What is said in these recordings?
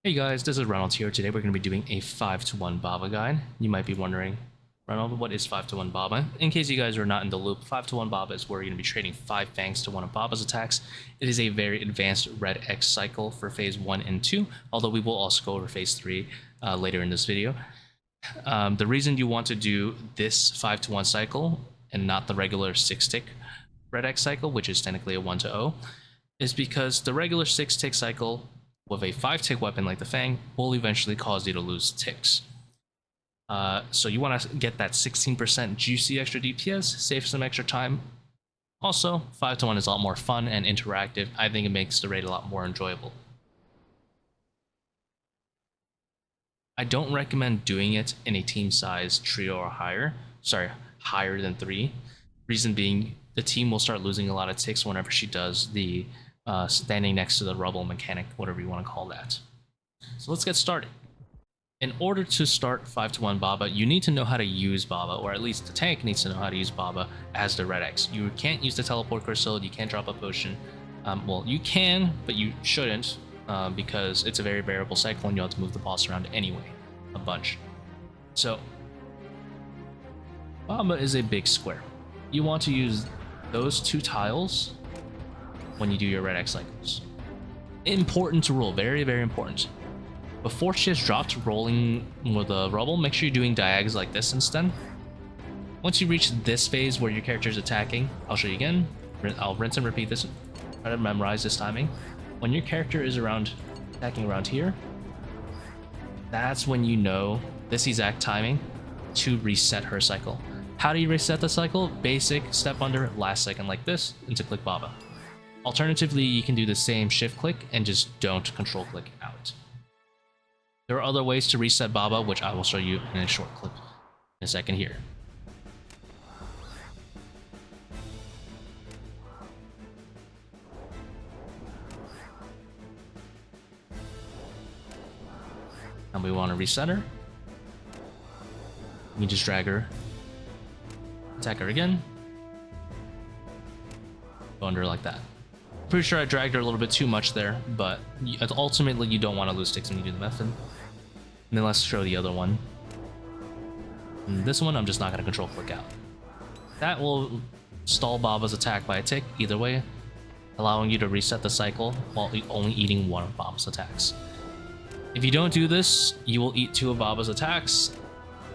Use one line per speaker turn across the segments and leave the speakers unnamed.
Hey guys, this is Ronald here. Today we're going to be doing a 5-to-1 Baba guide. You might be wondering, Ronald, what is 5-to-1 Baba? In case you guys are not in the loop, 5-to-1 Baba is where you're going to be trading 5 fangs to one of Baba's attacks. It is a very advanced red X cycle for phase 1 and 2, although we will also go over phase 3 later in this video. The reason you want to do this 5-to-1 cycle and not the regular 6-tick red X cycle, which is technically a 1-to-0, is because the regular 6-tick cycle with a 5-tick weapon like the Fang will eventually cause you to lose ticks. So you want to get that 16% juicy extra DPS, save some extra time. Also, 5-to-1 is a lot more fun and interactive. I think it makes the raid a lot more enjoyable. I don't recommend doing it in a team size trio or higher. Sorry, higher than 3. Reason being, the team will start losing a lot of ticks whenever she does the standing next to the rubble mechanic, whatever you want to call that. So let's get started. In order to start 5-to-1 Baba, you need to know how to use Baba, or at least the tank needs to know how to use Baba as the red X. You can't use the teleport crystal, you can't drop a potion. Well, you can, but you shouldn't, because it's a very variable cycle and you have to move the boss around anyway, a bunch. So, Baba is a big square. You want to use those 2 tiles when you do your red X cycles. Important rule, very, very important. Before she has dropped rolling with the rubble, make sure you're doing diags like this instead. Once you reach this phase where your character is attacking, I'll show you again. I'll rinse and repeat this. Try to memorize this timing. When your character is attacking around here, that's when you know this exact timing to reset her cycle. How do you reset the cycle? Basic, step under, last second like this, and to click Baba. Alternatively, you can do the same shift click and just don't control click out. There are other ways to reset Baba, which I will show you in a short clip in a second here. And we want to reset her. You can just drag her, attack her again, go under like that. Pretty sure I dragged her a little bit too much there, but ultimately you don't want to lose ticks when you do the method. And then let's show the other one. And this one I'm just not going to control click out. That will stall Baba's attack by a tick either way, allowing you to reset the cycle while only eating one of Baba's attacks. If you don't do this, you will eat 2 of Baba's attacks,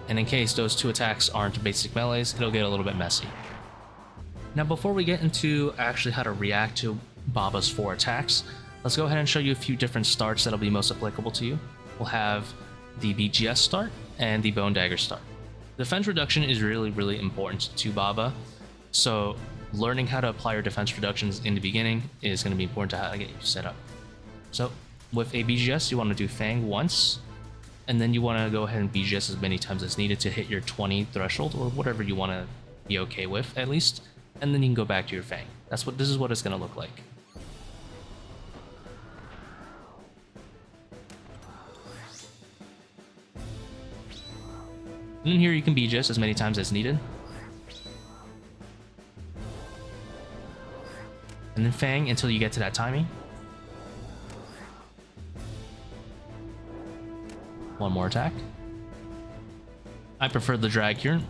and in case those 2 attacks aren't basic melees, it'll get a little bit messy. Now before we get into actually how to react to Baba's 4 attacks, let's go ahead and show you a few different starts that'll be most applicable to you. We'll have the BGS start and the bone dagger start. Defense reduction is really, really important to Baba, so learning how to apply your defense reductions in the beginning is going to be important to how to get you set up. So with a BGS, you want to do Fang once, and then you want to go ahead and BGS as many times as needed to hit your 20 threshold, or whatever you want to be okay with at least, and then you can go back to your Fang. This is what it's going to look like. And then here you can BGS as many times as needed. And then Fang until you get to that timing. One more attack. I prefer the drag here.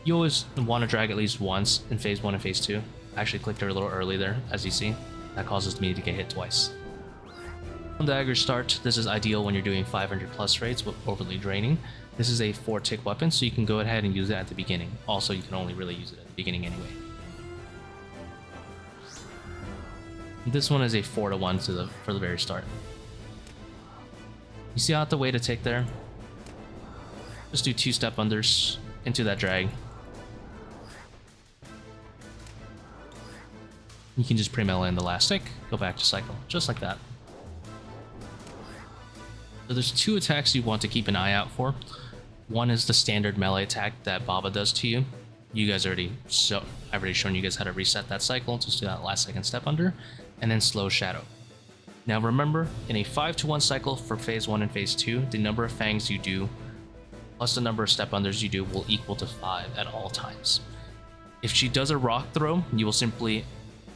You always want to drag at least once in phase 1 and phase 2. I actually clicked her a little early there, as you see. That causes me to get hit twice. From the dagger start, this is ideal when you're doing 500 plus raids with overly draining. This is a 4-tick weapon, so you can go ahead and use it at the beginning. Also, you can only really use it at the beginning anyway. This one is a 4-to-1 for the very start. You see how the way to take there? Just do 2 step unders into that drag. You can just pre-melee in the last tick, go back to cycle, just like that. So there's 2 attacks you want to keep an eye out for. One is the standard melee attack that Baba does to you. I've already shown you guys how to reset that cycle, just do that last second step under, and then slow shadow. Now remember, in a 5-to-1 cycle for phase 1 and phase 2, the number of fangs you do plus the number of step unders you do will equal to 5 at all times. If she does a rock throw, you will simply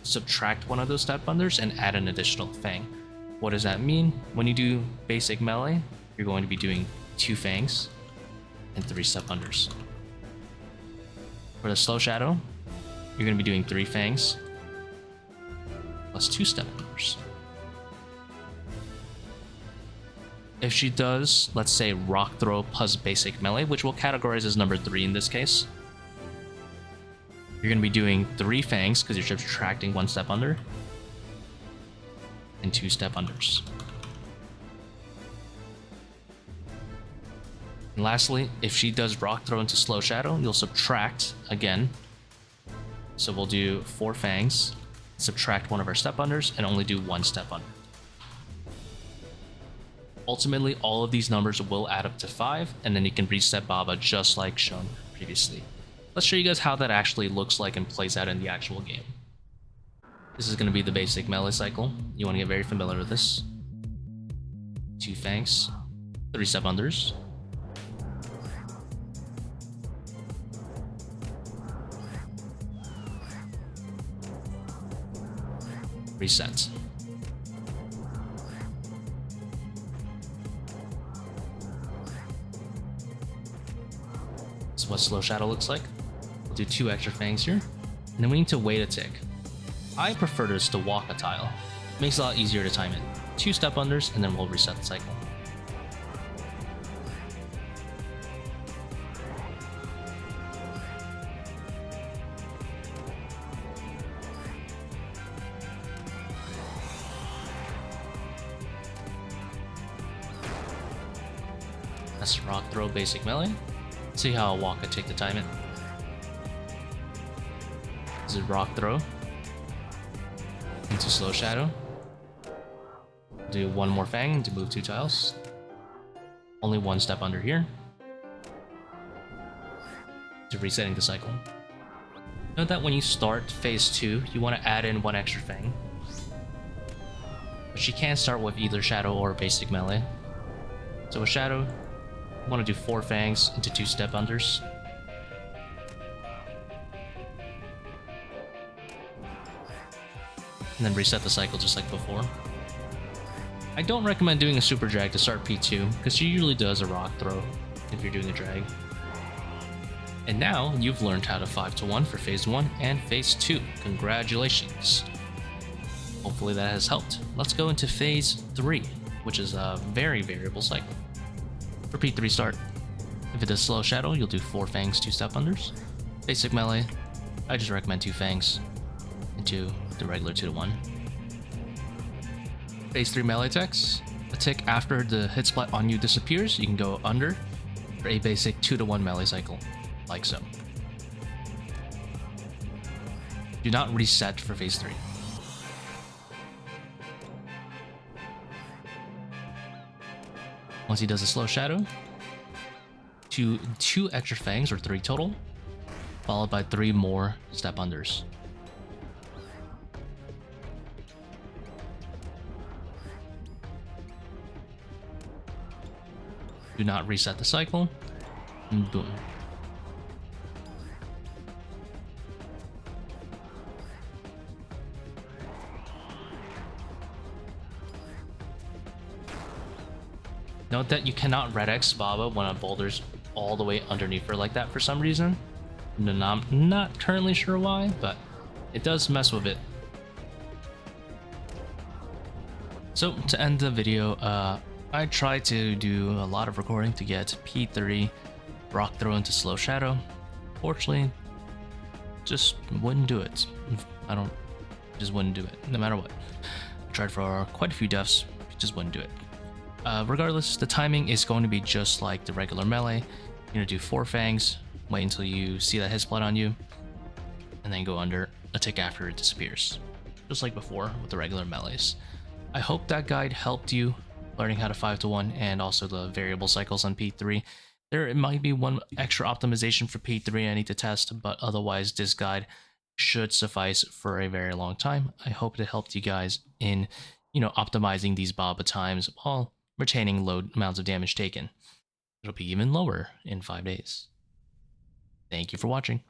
subtract one of those step unders and add an additional fang. What does that mean? When you do basic melee, you're going to be doing 2 fangs and 3 step unders. For the slow shadow, you're going to be doing 3 fangs plus 2 step unders. If she does, let's say, rock throw plus basic melee, which we'll categorize as number 3 in this case, you're going to be doing 3 fangs because you're subtracting 1 step under and 2 step unders. And lastly, if she does rock throw into slow shadow, you'll subtract again. So we'll do 4 fangs, subtract 1 of our step unders, and only do 1 step under. Ultimately, all of these numbers will add up to 5, and then you can reset Baba just like shown previously. Let's show you guys how that actually looks like and plays out in the actual game. This is going to be the basic melee cycle. You want to get very familiar with this. 2 fangs, 3 step unders, reset. This is what slow shadow looks like. We'll do 2 extra fangs here, and then we need to wait a tick. I prefer this to walk a tile. Makes it a lot easier to time it. 2 step unders, and then we'll reset the cycle. That's rock throw basic melee. See how I'll walk a tick to time it. This is rock throw into slow shadow. Do 1 more fang to move 2 tiles. Only 1 step under here. To resetting the cycle. Note that when you start phase 2, you want to add in 1 extra fang. But you can start with either shadow or basic melee. So with shadow, you want to do 4 fangs into 2 step unders. And then reset the cycle just like before. I don't recommend doing a super drag to start P2, because she usually does a rock throw if you're doing a drag. And now you've learned how to 5-to-1 for phase 1 and phase 2. Congratulations. Hopefully that has helped. Let's go into phase 3, which is a very variable cycle. For P3 start, if it does slow shadow, you'll do 4 fangs, 2 step unders. Basic melee, I just recommend 2 fangs into the regular 2-to-1. Phase 3 melee attacks. A tick after the hit splat on you disappears, you can go under for a basic 2-to-1 melee cycle, like so. Do not reset for phase 3. Once he does a slow shadow, 2 extra fangs, or 3 total, followed by 3 more step unders. Do not reset the cycle, and boom. Note that you cannot red X Baba when a boulder's all the way underneath her like that for some reason. I'm not currently sure why, but it does mess with it. So to end the video, I tried to do a lot of recording to get P3 rock throw into slow shadow. Fortunately, just wouldn't do it. Just wouldn't do it, no matter what. I tried for quite a few deaths, just wouldn't do it. Regardless, the timing is going to be just like the regular melee. You're gonna do 4 fangs, wait until you see that hit splat on you, and then go under a tick after it disappears. Just like before with the regular melees. I hope that guide helped you learning how to 5-to-1 and also the variable cycles on P3. There might be one extra optimization for P3 I need to test, but otherwise this guide should suffice for a very long time. I hope it helped you guys in, optimizing these Baba times while retaining low amounts of damage taken. It'll be even lower in 5 days. Thank you for watching.